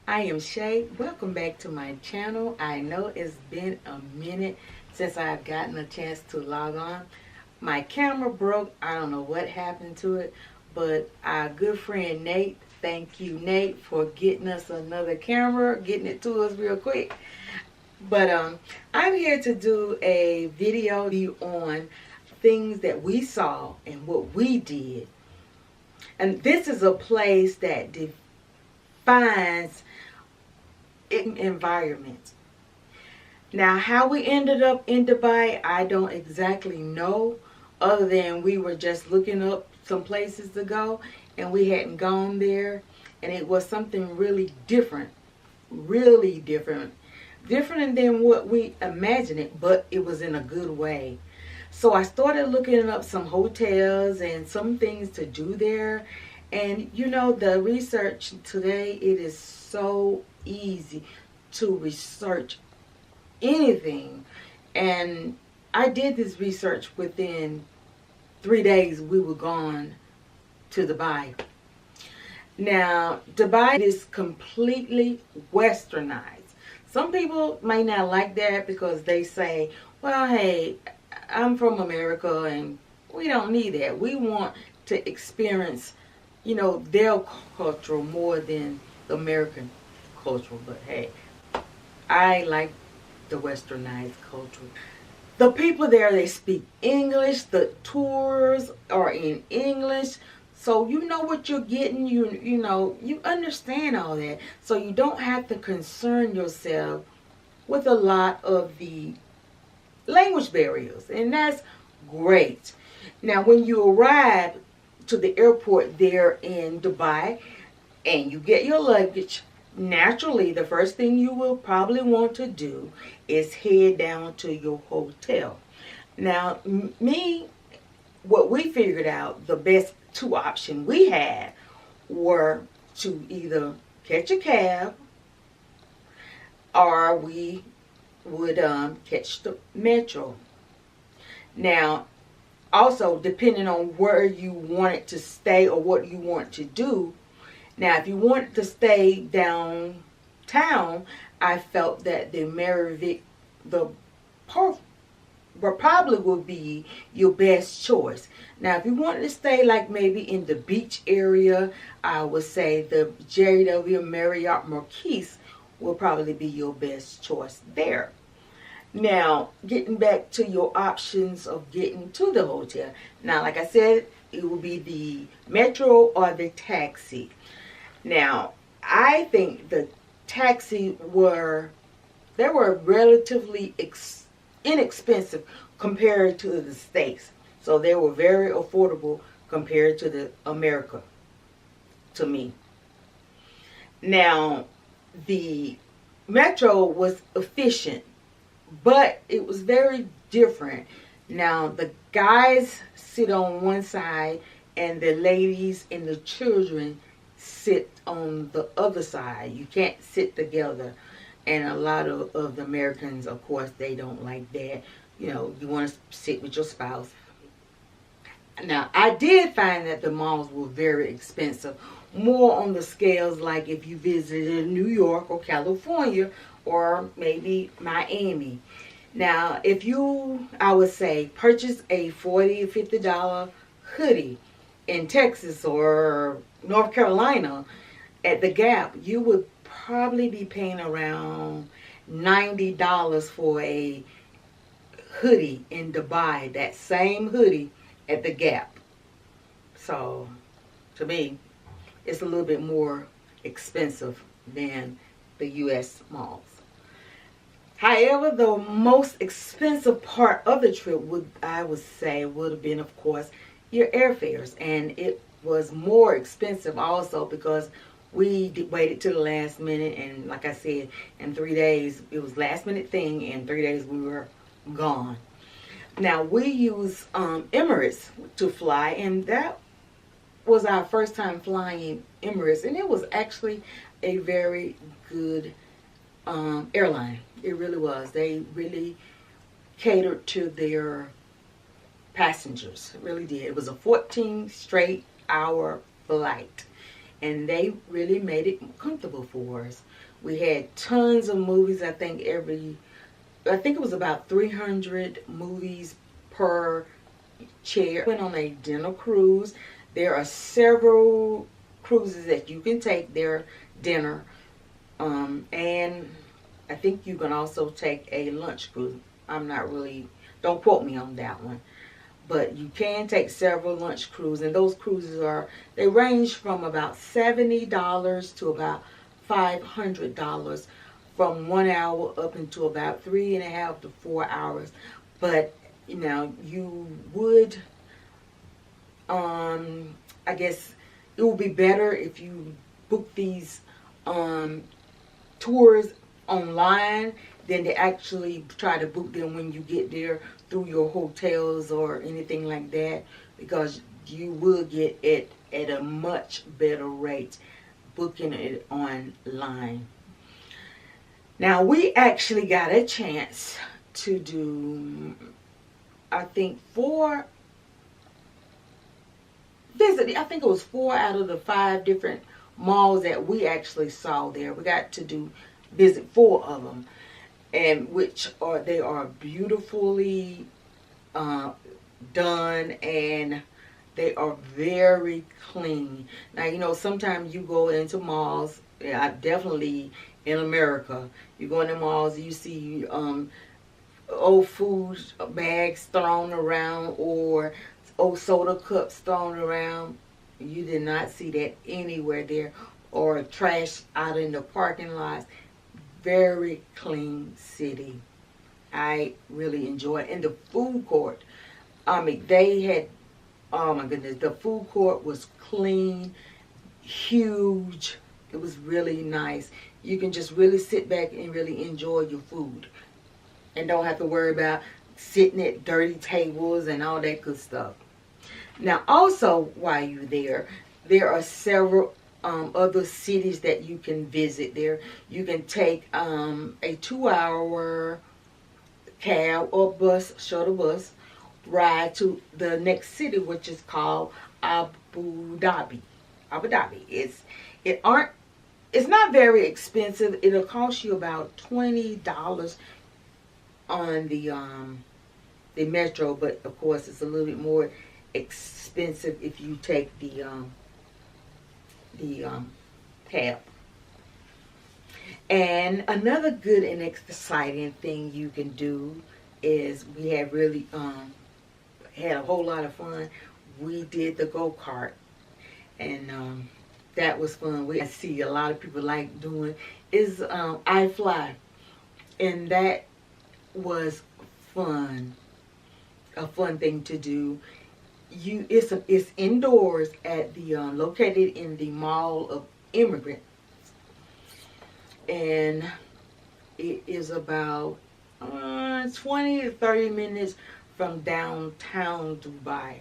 I am Shay. Welcome back to my channel. I know it's been a minute since I've gotten a chance to log on. My camera broke. I don't know what happened to it, but our good friend Nate, thank you Nate for getting us another camera, getting it to us real quick. But I'm here to do a video on things that we saw and what we did. And this is a place that defines environment. Now, how we ended up in Dubai, I don't exactly know, other than we were just looking up some places to go and we hadn't gone there, and it was something really different than what we imagined it, but it was in a good way. So I started looking up some hotels and some things to do there. And you know, the research today, it is so easy to research anything. And I did this research within 3 days. We were gone to Dubai. Now, Dubai is completely westernized. Some people may not like that because they say, well, hey, I'm from America and we don't need that. We want to experience, you know, their culture more than the American culture. But hey, I like the westernized culture. The people there, they speak English. The tours are in English. So you know what you're getting. You know, you understand all that. So you don't have to concern yourself with a lot of the language barriers, and that's great. Now, when you arrive to the airport there in Dubai and you get your luggage, naturally the first thing you will probably want to do is head down to your hotel. Now, what we figured out, the best two options we had were to either catch a cab or we would catch the metro. Now, also depending on where you wanted to stay or what you want to do. Now, if you wanted to stay downtown, I felt that the Marriott, probably would be your best choice. Now, if you wanted to stay like maybe in the beach area, I would say the JW Marriott Marquis will probably be your best choice there. Now, getting back to your options of getting to the hotel. Now, like I said, it will be the metro or the taxi. Now, I think the taxi were relatively inexpensive compared to the States. So they were very affordable compared to the America, to me. Now, the metro was efficient, but it was very different. Now, the guys sit on one side and the ladies and the children sit on the other side. You can't sit together. And a lot of the Americans, of course, they don't like that. You know, you want to sit with your spouse. Now, I did find that the malls were very expensive. More on the scales like if you visited New York or California or maybe Miami. Now, if you, I would say, purchase a $40 or $50 hoodie in Texas or North Carolina at the Gap, you would probably be paying around $90 for a hoodie in Dubai. That same hoodie at the Gap. So, to me, it's a little bit more expensive than the U.S. malls. However, the most expensive part of the trip I would say would have been, of course, your airfares. And it was more expensive also because we waited to the last minute. And like I said, in 3 days, it was last minute thing. In 3 days, we were gone. Now, we used Emirates to fly, and that was our first time flying Emirates, and it was actually a very good airline. It really was. They really catered to their passengers. It really did. It was a 14 straight hour flight, and they really made it comfortable for us. We had tons of movies. I think it was about 300 movies per chair. Went on a dinner cruise. There are several cruises that you can take their dinner, and I think you can also take a lunch cruise. I'm not really, don't quote me on that one, but you can take several lunch cruises, and those cruises they range from about $70 to about $500 from 1 hour up into about 3.5 to 4 hours. But you would, I guess it would be better if you book these tours online than to actually try to book them when you get there through your hotels or anything like that, because you will get it at a much better rate booking it online. Now, we actually got a chance to do, I think it was 4 out of the 5 different malls that we actually saw there. We got to visit 4 of them, and they are beautifully done, and they are very clean. Now, sometimes you go into malls, I definitely in America, you go into malls, you see old food bags thrown around or old soda cups thrown around. You did not see that anywhere there, or trash out in the parking lots. Very clean city. I really enjoyed it. And the food court, they had, oh my goodness, the food court was clean, huge. It was really nice. You can just really sit back and really enjoy your food, and don't have to worry about sitting at dirty tables and all that good stuff. Now, also, while you're there are several other cities that you can visit there. You can take a 2-hour cab or shuttle bus ride to the next city, which is called Abu Dhabi. Abu Dhabi. It's not very expensive. It'll cost you about $20 on the metro, but of course it's a little bit more expensive if you take the cab. And another good and exciting thing you can do is, we have really had a whole lot of fun. We did the go-kart, and that was fun. I see a lot of people like doing is I Fly, and that was fun. A fun thing to do. It's indoors at the located in the Mall of Emirates, and it is about 20 to 30 minutes from downtown Dubai.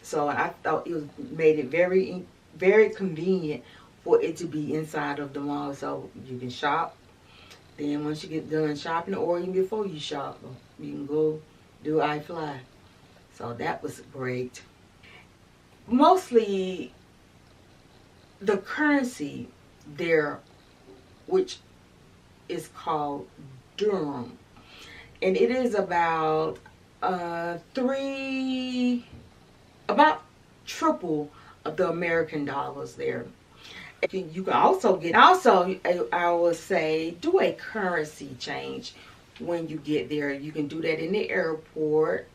So I thought made it very, very convenient for it to be inside of the mall, so you can shop. Then once you get done shopping, or even before you shop, you can go do I Fly. So that was great. Mostly the currency there, which is called dirham, and it is about triple of the American dollars there. You can also I would say, do a currency change when you get there. You can do that in the airport,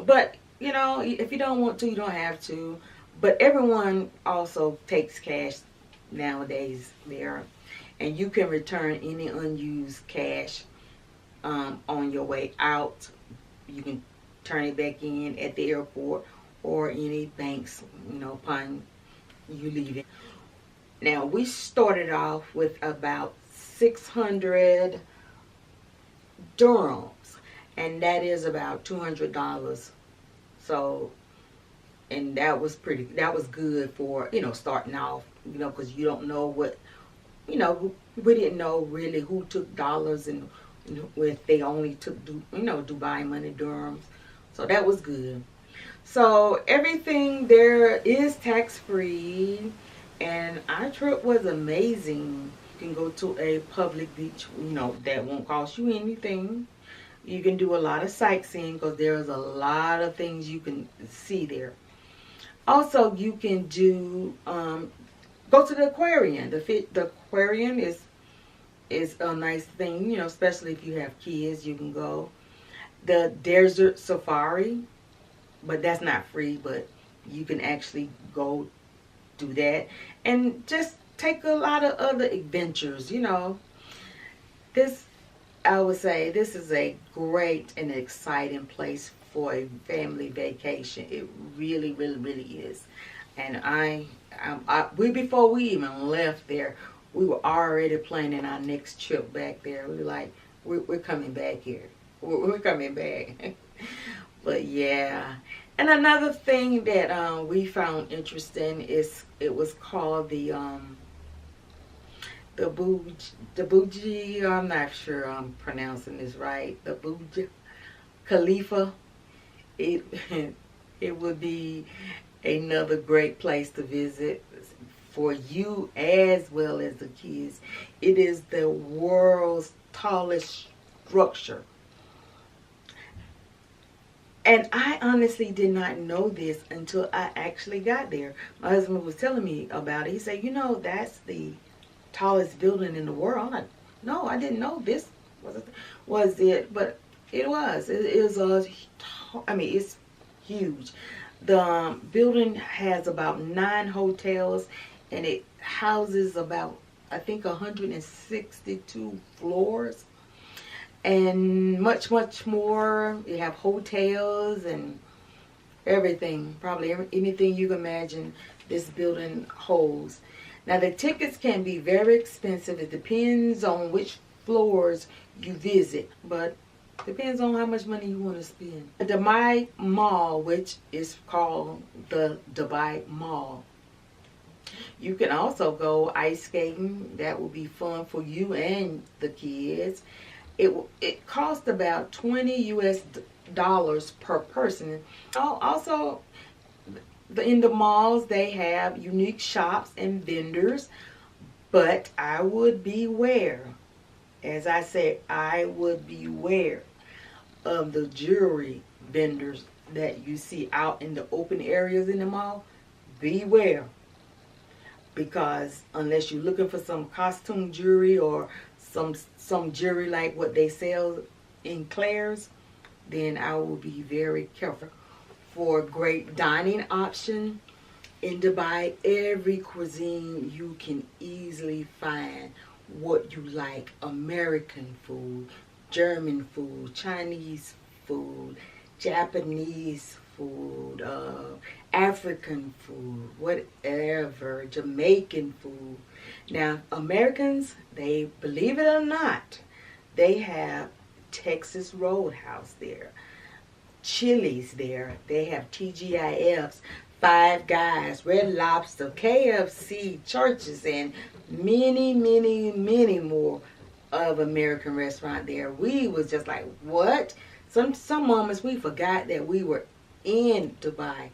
but if you don't want to, you don't have to. But everyone also takes cash nowadays there, and you can return any unused cash on your way out. You can turn it back in at the airport or any banks, upon you leaving. Now, we started off with about 600 dirhams, and that is about $200. So, and that was good for, starting off, because you don't know what, we didn't know really who took dollars and if they only took, Dubai money, dirhams. So that was good. So everything there is tax-free, And our trip was amazing. You can go to a public beach, that won't cost you anything. You can do a lot of sightseeing because there's a lot of things you can see there. Also, you can do go to the aquarium. The aquarium is a nice thing, especially if you have kids. You can go. The desert safari, but that's not free. But you can actually go do that and just take a lot of other adventures. This, I would say, this is a great and exciting place for a family vacation. It really, really, really is. And before we even left there, we were already planning our next trip back there. We were like, we're coming back here. We're coming back. But yeah. And another thing that we found interesting is it was called the Burj, I'm not sure I'm pronouncing this right. The Burj Khalifa. It it would be another great place to visit for you as well as the kids. It is the world's tallest structure. And I honestly did not know this until I actually got there. My husband was telling me about it. He said, that's the tallest building in the world. I'm like, no, I didn't know this was it, but it was. It is it's huge. The building has about 9 hotels, and it houses about, I think, 162 floors. And much, much more. You have hotels and everything. Probably anything you can imagine this building holds. Now, the tickets can be very expensive. It depends on which floors you visit. But depends on how much money you want to spend. The Dubai Mall, which is called the Dubai Mall. You can also go ice skating. That will be fun for you and the kids. It costs about $20 per person. Also, in the malls, they have unique shops and vendors. But I would beware. As I said, I would beware of the jewelry vendors that you see out in the open areas in the mall. Beware. Because unless you're looking for some costume jewelry or some jewelry like what they sell in Claire's, then I will be very careful. For a great dining option in Dubai, every cuisine you can easily find what you like. American food, German food, Chinese food, Japanese food, African food, whatever, Jamaican food. Now, Americans, they, believe it or not, they have Texas Roadhouse there, Chili's there, they have TGIFs, Five Guys, Red Lobster, KFC, Churches, and many, many, many more of American restaurant there. We was just like, what? Some moments we forgot that we were in Dubai.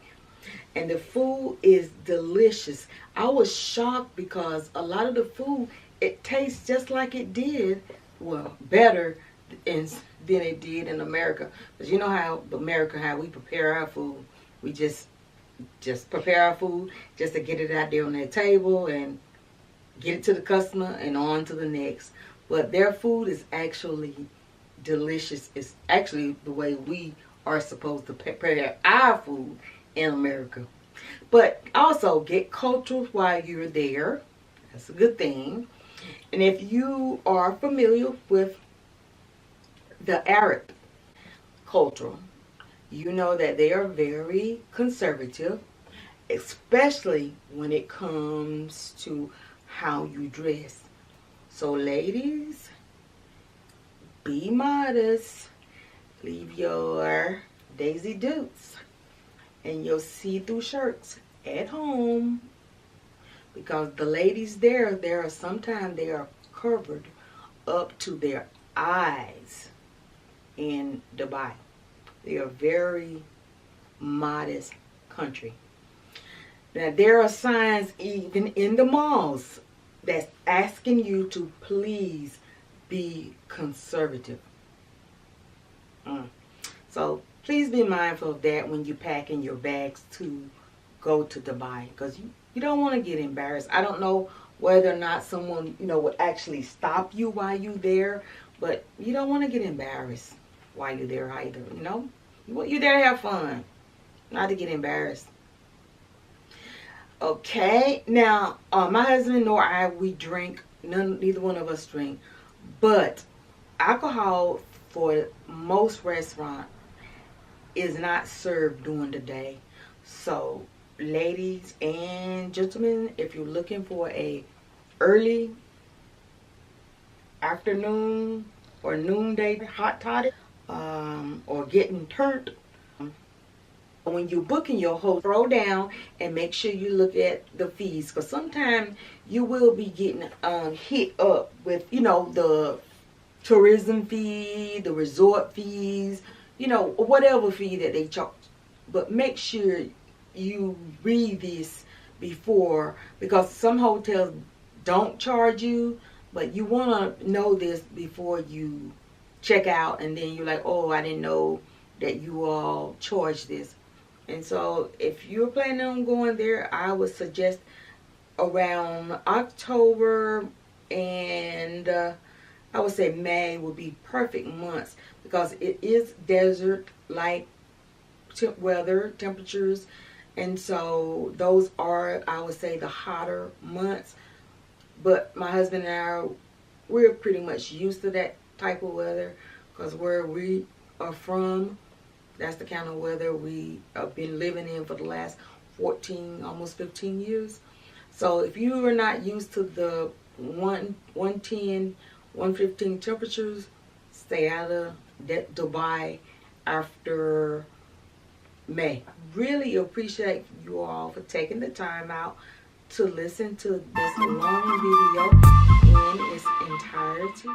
And the food is delicious. I was shocked because a lot of the food, it tastes just like it did, well, better than it did in America. Because you know how we prepare our food. We just prepare our food just to get it out there on their table and get it to the customer and on to the next. But their food is actually delicious. It's actually the way we are supposed to prepare our food in America. But also get cultural while you're there. That's a good thing. And if you are familiar with the Arab culture, you know that they are very conservative, especially when it comes to how you dress. So ladies, be modest. Leave your Daisy Dukes and your see-through shirts at home, because the ladies there are sometimes they are covered up to their eyes in Dubai. They are very modest country. Now, there are signs even in the malls that's asking you to please be conservative. So please be mindful of that when you're packing your bags to go to Dubai, because you don't want to get embarrassed. I don't know whether or not someone, would actually stop you while you're there, but you don't want to get embarrassed while you're there either, You're there to have fun, not to get embarrassed. Okay, now my husband nor I, we drink. Neither one of us drink, but alcohol for most restaurants is not served during the day. So, ladies and gentlemen, if you're looking for a early afternoon or noonday hot toddy, or getting turned, when you're booking your hotel, throw down and make sure you look at the fees, because sometimes you will be getting hit up with the tourism fee, the resort fees, whatever fee that they charge. But make sure you read this before, because some hotels don't charge you, but you want to know this before you check out, and then you're like, oh, I didn't know that you all charge this. And so if you're planning on going there, I would suggest around October and I would say May would be perfect months, because it is desert-like weather, temperatures, and so those are, I would say, the hotter months. But my husband and I, we're pretty much used to that type of weather, because where we are from, that's the kind of weather we have been living in for the last 14, almost 15 years. So if you are not used to the 110, 115 temperatures, stay out of Dubai after May. Really appreciate you all for taking the time out to listen to this long video in its entirety.